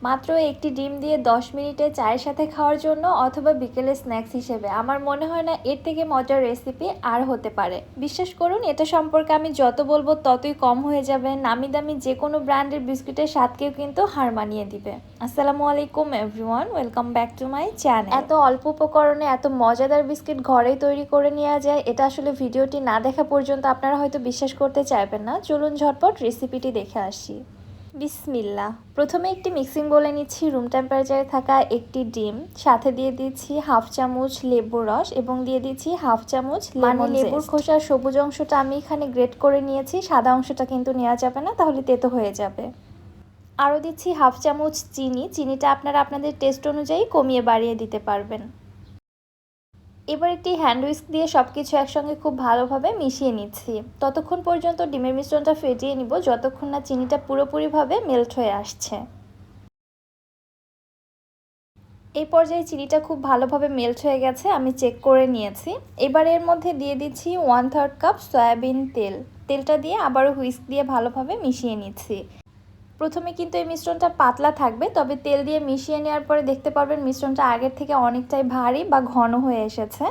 মাত্র একটি ডিম দিয়ে 10 মিনিটে চায়ের সাথে খাওয়ার জন্য অথবা বিকেলে স্ন্যাক্স হিসেবে আমার মনে হয় না এর থেকে মজার রেসিপি আর হতে পারে। বিশ্বাস করুন, এটা সম্পর্কে আমি যত বলবো ততই কম হয়ে যাবে। নামি দামি যে কোনো ব্র্যান্ডের বিস্কুটের স্বাদকেও কিন্তু হার মানিয়ে দিবে। আসসালামু আলাইকুম everyone, welcome back to my channel. এত অল্প উপকরণে এত মজাদার বিস্কিট ঘরেই তৈরি করে নেওয়া যায়, এটা আসলে ভিডিওটি না দেখা পর্যন্ত আপনারা হয়তো বিশ্বাস করতে চাইবেন না। চলুন ঝটপট রেসিপিটি দেখে আসি। বিসমিল্লাহ। প্রথমে একটি মিক্সিং বলে নিচ্ছি রুম টেম্পারেচারে থাকা একটি ডিম, সাথে দিয়ে দিচ্ছি হাফ চামচ লেবুর রস এবং দিয়ে দিচ্ছি হাফ চামচ লেবুর খোসার সবুজ অংশটা আমি এখানে গ্রেট করে নিয়েছি, সাদা অংশটা কিন্তু নেওয়া যাবে না, তাহলে তেতো হয়ে যাবে। আরও দিচ্ছি হাফ চামচ চিনি, চিনিটা আপনারা আপনাদের টেস্ট অনুযায়ী কমিয়ে বাড়িয়ে দিতে পারবেন। এবার একটি হ্যান্ড হুইস্ক দিয়ে সবকিছু একসঙ্গে খুব ভালোভাবে মিশিয়ে নিচ্ছি। ততক্ষণ পর্যন্ত ডিমের মিশ্রণটা ফেটিয়ে নিব যতক্ষণ না চিনিটা পুরোপুরিভাবে মেল্ট হয়ে আসছে। এই পর্যায়ে চিনিটা খুব ভালোভাবে মেল্ট হয়ে গেছে, আমি চেক করে নিয়েছি। এবার এর মধ্যে দিয়ে দিচ্ছি 1/3 কাপ সয়াবিন তেল। তেলটা দিয়ে আবারও হুইস্ক দিয়ে ভালোভাবে মিশিয়ে নিচ্ছি। প্রথমে কিন্তু এই মিশ্রণটা পাতলা থাকবে, তবে তেল দিয়ে মিশিয়ে নেওয়ার পরে দেখতে পারবেন মিশ্রণটা আগের থেকে অনেকটাই ভারী বা ঘন হয়ে এসেছে,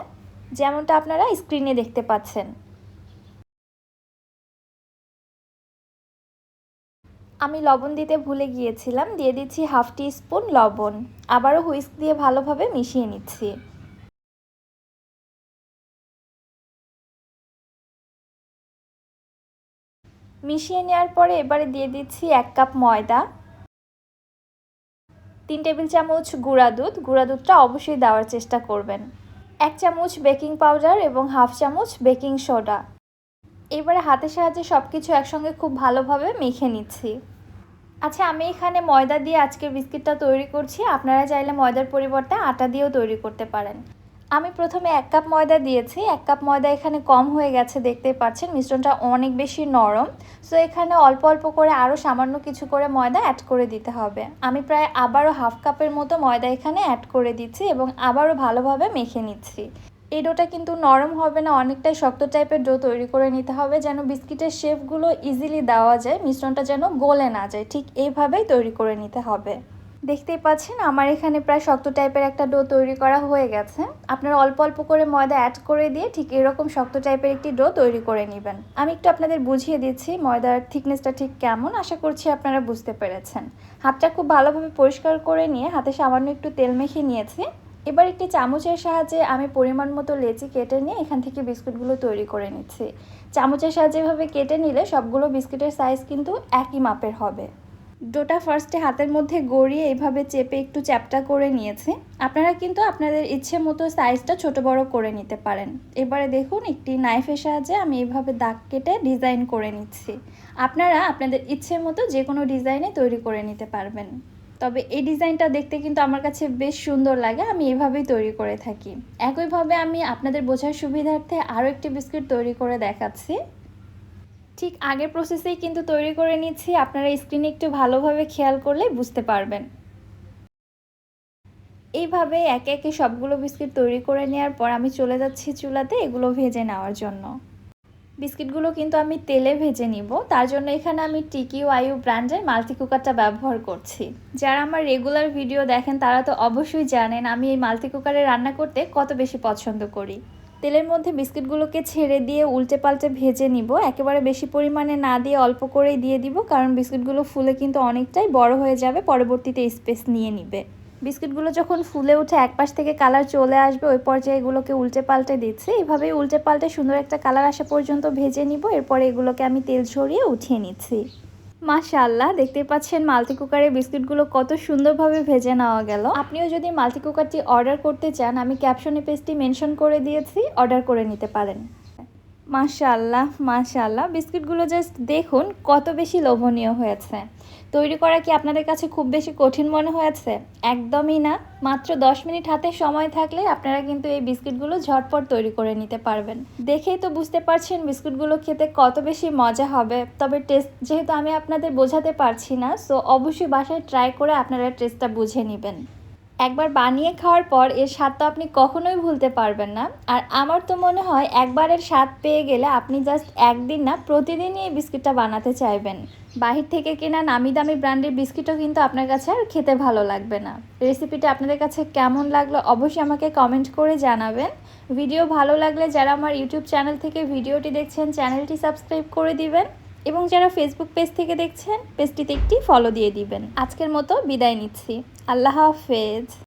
যেমনটা আপনারা স্ক্রিনে দেখতে পাচ্ছেন। আমি লবণ দিতে ভুলে গিয়েছিলাম, দিয়ে দিচ্ছি হাফ টি স্পুন লবণ। আবারও হুইস্ক দিয়ে ভালোভাবে মিশিয়ে নিচ্ছি। মিশিয়ে নেওয়ার পরে এবারে দিয়ে দিচ্ছি 1 কাপ ময়দা, 3 টেবিল চামচ গুঁড়া দুধ। গুঁড়া দুধটা অবশ্যই দেওয়ার চেষ্টা করবেন। 1 চামচ বেকিং পাউডার এবং হাফ চামচ বেকিং সোডা। এবারে হাতের সাহায্যে সব কিছু একসঙ্গে খুব ভালোভাবে মেখে নিচ্ছি। আচ্ছা, আমি এখানে ময়দা দিয়ে আজকের বিস্কিটটা তৈরি করছি, আপনারা চাইলে ময়দার পরিবর্তে আটা দিয়েও তৈরি করতে পারেন। আমি প্রথমে 1 কাপ ময়দা দিয়েছি, 1 কাপ ময়দা এখানে কম হয়ে গেছে, দেখতেই পাচ্ছেন মিশ্রণটা অনেক বেশি নরম। সো এখানে অল্প অল্প করে আরও সামান্য কিছু করে ময়দা অ্যাড করে দিতে হবে। আমি প্রায় আবারও হাফ কাপের মতো ময়দা এখানে অ্যাড করে দিচ্ছি এবং আবারও ভালোভাবে মেখে নিচ্ছি। এই ডোটা কিন্তু নরম হবে না, অনেকটাই শক্ত টাইপের ডো তৈরি করে নিতে হবে, যেন বিস্কিটের শেপগুলো ইজিলি দেওয়া যায়, মিশ্রণটা যেন গলে না যায়, ঠিক এইভাবেই তৈরি করে নিতে হবে। দেখতেই পাচ্ছেন আমার এখানে প্রায় শক্ত টাইপের একটা ডো তৈরি করা হয়ে গেছে। আপনারা অল্প অল্প করে ময়দা অ্যাড করে দিয়ে ঠিক এরকম শক্ত টাইপের একটি ডো তৈরি করে নেবেন। আমি একটু আপনাদের বুঝিয়ে দিচ্ছি ময়দার থিকনেসটা ঠিক কেমন, আশা করছি আপনারা বুঝতে পেরেছেন। হাতটা খুব ভালোভাবে পরিষ্কার করে নিয়ে হাতে সামান্য একটু তেল মেখে নিয়েছি। এবার একটি চামচের সাহায্যে আমি পরিমাণ মতো লেচি কেটে নিয়ে এখান থেকে বিস্কুটগুলো তৈরি করে নিচ্ছি। চামচের সাহায্যে এভাবে কেটে নিলে সবগুলো বিস্কুটের সাইজ কিন্তু একই মাপের হবে। ডোটা ফার্স্টে হাতের মধ্যে গড়িয়ে এইভাবে চেপে একটু চ্যাপটা করে নিয়েছি। আপনারা কিন্তু আপনাদের ইচ্ছে মতো সাইজটা ছোট বড় করে নিতে পারেন। এবারে দেখুন একটি নাইফের সাহায্যে আমি এইভাবে দাগ কেটে ডিজাইন করে নিচ্ছি। আপনারা আপনাদের ইচ্ছে মতো যে কোনো ডিজাইনে তৈরি করে নিতে পারবেন। তবে এই ডিজাইনটা দেখতে কিন্তু আমার কাছে বেশ সুন্দর লাগে, আমি এভাবেই তৈরি করে থাকি। একইভাবে আমি আপনাদের বোঝার সুবিধার্থে আরও একটি বিস্কুট তৈরি করে দেখাচ্ছি। ঠিক আগের প্রসেসেই কিন্তু তৈরি করে নিচ্ছি, আপনারা স্ক্রিনে একটু ভালোভাবে খেয়াল করলে বুঝতে পারবেন। এইভাবে একে একে সবগুলো বিস্কিট তৈরি করে নেওয়ার পর আমি চলে যাচ্ছি চুলাতে এগুলো ভেজে নেওয়ার জন্য। বিস্কিটগুলো কিন্তু আমি তেলে ভেজে নিব, তার জন্য এখানে আমি TQIU ব্র্যান্ডের মাল্টি কুকারটা ব্যবহার করছি। যারা আমার রেগুলার ভিডিও দেখেন তারা তো অবশ্যই জানেন আমি এই মাল্টি কুকারে রান্না করতে কত বেশি পছন্দ করি। তেলের মধ্যে বিস্কিটগুলোকে ছেড়ে দিয়ে উল্টে পাল্টে ভেজে নিব, একেবারে বেশি পরিমাণে না দিয়ে অল্প করেই দিয়ে দিব, কারণ বিস্কিটগুলো ফুলে কিন্তু অনেকটাই বড় হয়ে যাবে, পরবর্তীতে স্পেস নিয়ে নিবে। বিস্কিটগুলো যখন ফুলে উঠে এক পাশ থেকে কালার চলে আসবে ওই পর্যায়ে এগুলোকে উল্টে পাল্টে দিচ্ছি। এইভাবেই উল্টে পাল্টে সুন্দর একটা কালার আসা পর্যন্ত ভেজে নিব, এরপরে এগুলোকে আমি তেল ঝরিয়ে উঠিয়ে নিচ্ছি। মাশাআল্লাহ, দেখতে পাচ্ছেন মাল্টি কুকারে বিস্কিটগুলো কত সুন্দরভাবে ভেজে নেওয়া গেল। আপনিও যদি মাল্টি কুকারটি অর্ডার করতে চান আমি ক্যাপশনে পেজটি মেনশন করে দিয়েছি, অর্ডার করে নিতে পারেন। মাশাআল্লাহ মাশাআল্লাহ, বিস্কিটগুলো জাস্ট দেখুন কত বেশি লোভনীয় হয়েছে। তৈরি করা কি আপনাদের কাছে খুব বেশি কঠিন মনে হয়েছে? একদমই না। মাত্র 10 মিনিট হাতে সময় থাকলে আপনারা কিন্তু এই বিস্কিটগুলো ঝটপট তৈরি করে নিতে পারবেন। দেখেই তো বুঝতে পারছেন বিস্কুটগুলো খেতে কত বেশি মজা হবে। তবে টেস্ট যেহেতু আমি আপনাদের বোঝাতে পারছি না, সো অবশ্যই বাসায় ট্রাই করে আপনারা টেস্টটা বুঝে নেবেন। একবার বানিয়ে খাওয়ার পর এর স্বাদ তো আপনি কখনোই ভুলতে পারবেন না। আর আমার তো মনে হয় একবারের স্বাদ পেয়ে গেলে আপনি জাস্ট একদিন না প্রতিদিনই এই বিস্কিটটা বানাতে চাইবেন। বাহির থেকে কেনা নামি দামি ব্র্যান্ডের বিস্কিটও কিন্তু আপনার কাছে আর খেতে ভালো লাগবে না। রেসিপিটা আপনাদের কাছে কেমন লাগলো অবশ্যই আমাকে কমেন্ট করে জানাবেন। ভিডিও ভালো লাগলে যারা আমার ইউটিউব চ্যানেল থেকে ভিডিওটি দেখছেন চ্যানেলটি সাবস্ক্রাইব করে দিবেন, এবং যারা ফেসবুক পেজ থেকে দেখছেন পেজটিতে একটি ফলো দিয়ে দিবেন। আজকের মতো বিদায় নিচ্ছি। আল্লাহ হাফেজ।